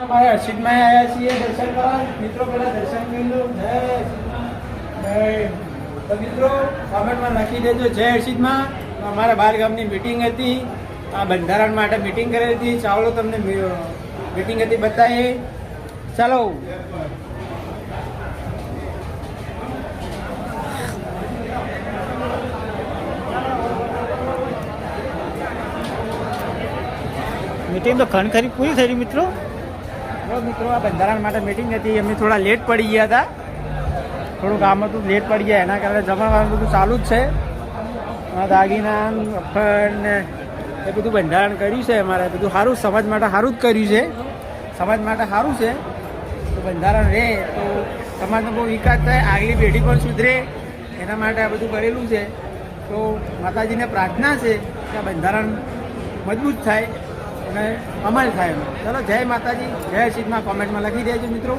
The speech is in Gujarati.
અમારે હર્ષિદમાં આવ્યા છીએ દર્શન કરવા. મિત્રો પેલા દર્શન કરી લો. જય તો મિત્રો કોમેન્ટમાં લખી દેજો જય હર્ષિદમાં. અમારા બાર ગામની મિટિંગ હતી, આ બંધારણ માટે મિટિંગ કરેલી હતી. ચાલો તમને મિટિંગ હતી બતાવીએ. ચાલો મીટિંગ તો ખરી પૂરી થઈ મિત્રો. મિત્રો આ બંધારણ માટે મિટિંગ હતી. અમે થોડા લેટ પડી ગયા હતા, થોડું કામ હતું, લેટ પડી ગયા. એના કારણે જમણવાનું બધું ચાલુ જ છે. દાગીના અફડ ને એ બધું બંધારણ કર્યું છે. અમારે બધું સારું, સમાજ માટે સારું જ કર્યું છે. સમાજ માટે સારું છે તો બંધારણ રહે તો સમાજનો બહુ વિકાસ થાય, આગલી પેઢી પણ સુધરે. એના માટે આ બધું કરેલું છે. તો માતાજીને પ્રાર્થના છે કે આ બંધારણ મજબૂત થાય અને અમલ થાય. ચલો જય માતાજી, જય હર્ષિદમાં કોમેન્ટમાં લખી દેજો મિત્રો.